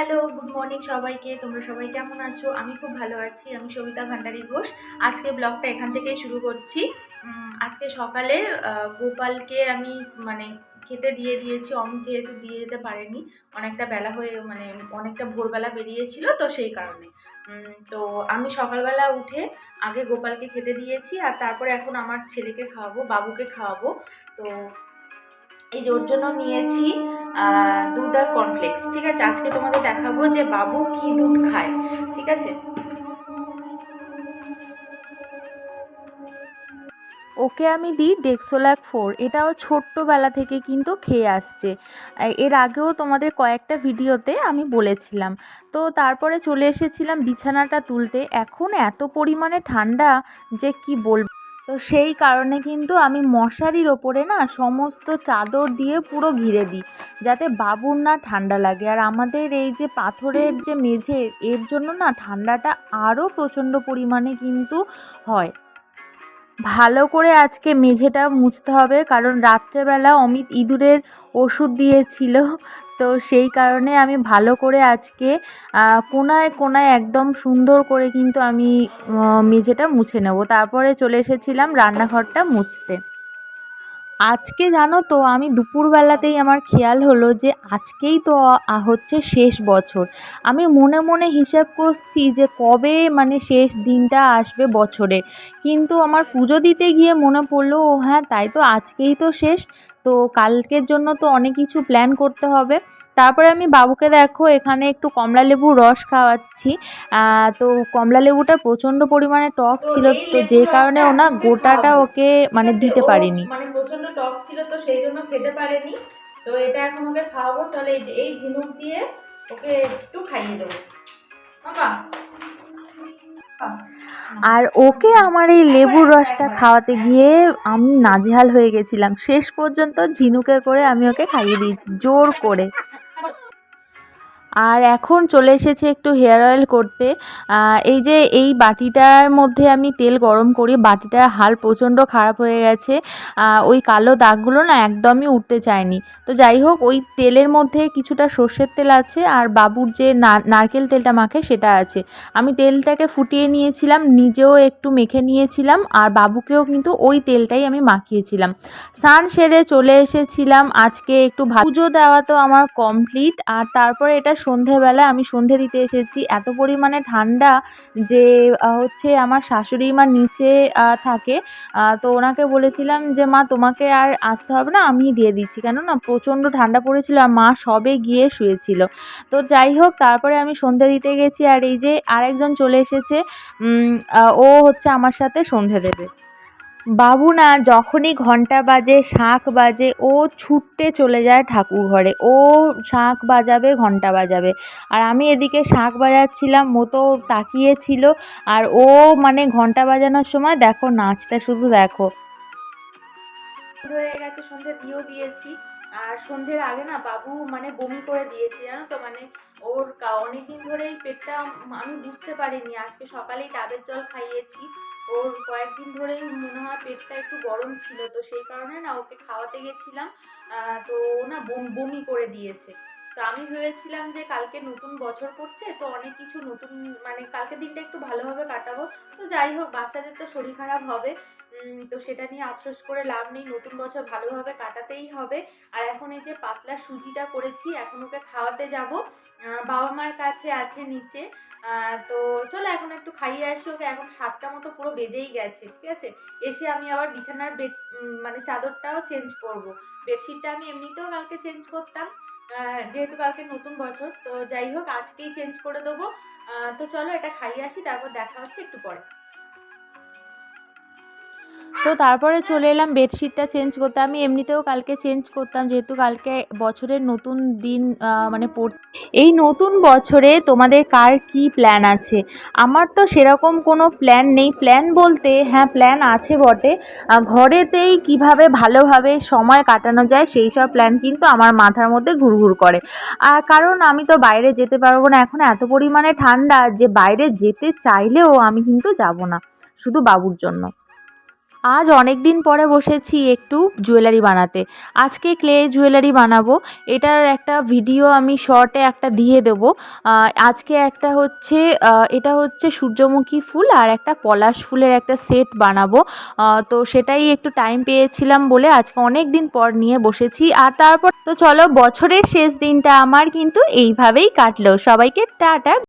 Hello, good morning সবাইকে। তোমরা সবাই কেমন আছো? আমি খুব ভালো আছি। আমি সবিতা ভান্ডারী ঘোষ। আজকে ব্লগটা এখান থেকেই শুরু করছি। আজকে সকালে গোপালকে আমি মানে খেতে দিয়ে দিয়েছি। অমিত যেহেতু দিয়ে যেতে পারেনি, অনেকটা বেলা হয়ে অনেকটা ভোরবেলা বেরিয়েছিল, তো সেই কারণে তো আমি সকালবেলা উঠে আগে গোপালকে খেতে দিয়েছি, আর তারপরে এখন আমার ছেলেকে খাওয়াবো, বাবুকে খাওয়াবো। তো এই যে ওর জন্য নিয়েছি দুধ আর কর্নফ্লেক্স। ঠিক আছে, আজকে তোমাদের দেখাবো যে বাবু কি দুধ খায়। ঠিক আছে, ওকে আমি দিই ডেক্সোল্যাক 4। এটাও ছোট্টবেলা থেকে কিন্তু খেয়ে আসছে। এর আগেও তোমাদের কয়েকটা ভিডিওতে আমি বলেছিলাম। তো তারপরে চলে এসেছিলাম বিছানাটা তুলতে। এখন এত পরিমাণে ঠান্ডা যে কি বলবো। তো সেই কারণে কিন্তু আমি মশারির ওপরে না সমস্ত চাদর দিয়ে পুরো ঘিরে দিই, যাতে বাবুর না ঠান্ডা লাগে। আর আমাদের এই যে পাথরের যে মেঝে, এর জন্য না ঠান্ডাটা আরও প্রচণ্ড পরিমাণে কিন্তু হয়। ভালো করে আজকে মেঝেটা মুছতে হবে, কারণ রাত্রেবেলা অমিত ইঁদুরের ওষুধ দিয়েছিল। তো সেই কারণে আমি ভালো করে আজকে কোনায় কোনায় একদম সুন্দর করে কিন্তু আমি মেঝেটা মুছে নেব। তারপরে চলে এসেছিলাম রান্নাঘরটা মুছতে। আজকে জানো তো, আমি দুপুরবেলাতেই আমার খেয়াল হলো যে আজকেই তো হচ্ছে শেষ বছর। আমি মনে মনে হিসাব করছি যে কবে মানে শেষ দিনটা আসবে বছরে, কিন্তু আমার পুজো দিতে গিয়ে মনে পড়লো, ও হ্যাঁ তাই তো, আজকেই তো শেষ। তো কালকের জন্য তো অনেক কিছু প্ল্যান করতে হবে। তারপরে আমি বাবুকে দেখো এখানে একটু কমলা লেবুর রস খাওয়াচ্ছি। তো কমলা লেবুটা প্রচণ্ড পরিমাণে টক তো ছিল, এই তো লেবু যে রসটা কারণে ও এখন না ওকে গোটাটা খাওয়াবো। ওকে ঠিক মানে আছে, দিতে ও পারিনি। মানে প্রচন্ড টক ছিল, তো সেই জন্য খেতে পারেনি। তো এটা এখন ওকে খাওয়াবো। চলে এই যে এই ঝিনুক দিয়ে ওকে একটু খাইয়ে দেবো। বাবা, আর ওকে আমার এই একবার লেবুর একবার রসটা একবার খাওয়াতে গিয়ে আমি নাজেহাল হয়ে গেছিলাম। শেষ পর্যন্ত ঝিনুকে করে আমি ওকে খাইয়ে দিয়েছি জোর করে। আর এখন চলে এসেছি একটু হেয়ার অয়েল করতে। এই যে এই বাটিটার মধ্যে আমি তেল গরম করি, বাটিটার হাল প্রচণ্ড খারাপ হয়ে গেছে। ওই কালো দাগগুলো না একদমই উঠতে চায়নি। তো যাই হোক, ওই তেলের মধ্যে কিছুটা সর্ষের তেল আছে, আর বাবুর যে নারকেল তেলটা মাখে সেটা আছে। আমি তেলটাকে ফুটিয়ে নিয়েছিলাম, নিজেও একটু মেখে নিয়েছিলাম, আর বাবুকেও কিন্তু ওই তেলটাই আমি মাখিয়েছিলাম। স্নান সেরে চলে এসেছিলাম আজকে একটু পুজো দেওয়া তো আমার কমপ্লিট। আর তারপরে এটা সন্ধেবেলা আমি সন্ধে দিতে এসেছি। এত পরিমাণে ঠান্ডা যে হচ্ছে আমার শাশুড়ি মা নিচে থাকে। তো ওনাকে বলেছিলাম যে মা তোমাকে আর আসতে হবে না, আমি দিয়ে দিচ্ছি, কেননা প্রচণ্ড ঠান্ডা পড়েছিল আর মা সবে গিয়ে শুয়েছিল। তো যাই হোক, তারপরে আমি সন্ধে দিতে গেছি, আর এই যে আরেকজন চলে এসেছে। ও হচ্ছে আমার সাথে সন্ধে দেবে। বাবু না যখনই ঘন্টা বাজে, শাঁখ বাজে, ও ছুটতে চলে যায় ঠাকুর ঘরে। ও শাঁখ বাজাবে, ঘন্টা বাজাবে, আর আমি এদিকে শাঁখ বাজাচ্ছিলাম, ও তো তাকিয়েছিল। আর ও মানে ঘন্টা বাজানোর সময় দেখো নাচটা শুধু দেখো। হয়ে গেছে, সন্ধে দিয়েও দিয়েছি। আর সন্ধ্যের আগে না বাবু মানে বমি করে দিয়েছে, জানো তো। মানে ওর অনেকদিন ধরেই পেটটা আমি বুঝতে পারিনি, আজকে সকালেই ডাবের জল খাইয়েছি। ওর কয়েকদিন ধরেই মনে হয় পেটটা একটু গরম ছিল, তো সেই কারণে না ওকে খাওয়াতে গেছিলাম। তো ও না বমি করে দিয়েছে। তো আমি ভেবেছিলাম যে কালকে নতুন বছর পড়ছে, তো অনেক কিছু নতুন মানে কালকের দিনটা একটু ভালোভাবে কাটাবো। তো যাই হোক, বাচ্চাদের তো শরীর খারাপ হবে, তো সেটা নিয়ে আফসোস করে লাভ নেই, নতুন বছর ভালোভাবে কাটাতেই হবে। আর এখন এই যে পাতলা সুজিটা করেছি, এখন ওকে খাওয়াতে যাব। বাবা মার কাছে আছে নিচে। তো চলো এখন একটু খাইয়ে আসি ওকে। এখন 7টা মতো পুরো বেজেই গেছে। ঠিক আছে, এসে আমি আবার বিছানার মানে চাদরটাও চেঞ্জ করব। বেডশিটটা আমি এমনিতেও কালকে চেঞ্জ করতাম, যেহেতু কালকে নতুন বছর। তো যাই হোক, আজকেই চেঞ্জ করে দেবো। তো চলো এটা খাইয়ে আসি, তারপর দেখা হচ্ছে একটু পরে। তো তারপরে চলে এলাম বেডশিটটা চেঞ্জ করতে। আমি এমনিতেও কালকে চেঞ্জ করতাম, যেহেতু কালকে বছরের নতুন দিন মানে এই নতুন বছরে তোমাদের কার কি প্ল্যান আছে? আমার তো সেরকম কোনো প্ল্যান নেই। প্ল্যান বলতে হ্যাঁ প্ল্যান আছে বটে। ঘরেতেই কিভাবে ভালোভাবে সময় কাটানো যায় সেই সব প্ল্যান কিন্তু আমার মাথার মধ্যে ঘুরঘুর করে। কারণ আমি তো বাইরে যেতে পারবো না, এখন এত পরিমাণে ঠান্ডা যে বাইরে যেতে চাইলেও আমি কিন্তু যাব না, শুধু বাবুর জন্য। আজ অনেক দিন পরে বসেছি একটু জুয়েলারি বানাতে। আজকে ক্লে জুয়েলারি বানাবো। এটার একটা ভিডিও আমি শর্টে একটা দিয়ে দেবো। আজকে একটা হচ্ছে এটা হচ্ছে সূর্যমুখী ফুল আর একটা পলাশ ফুলের একটা সেট বানাবো। তো সেটাই একটু টাইম পেয়েছিলাম বলে আজকে অনেক দিন পর নিয়ে বসেছি। আর তারপর তো চলো, বছরের শেষ দিনটা আমার কিন্তু এইভাবেই কাটলো। সবাইকে টাটা।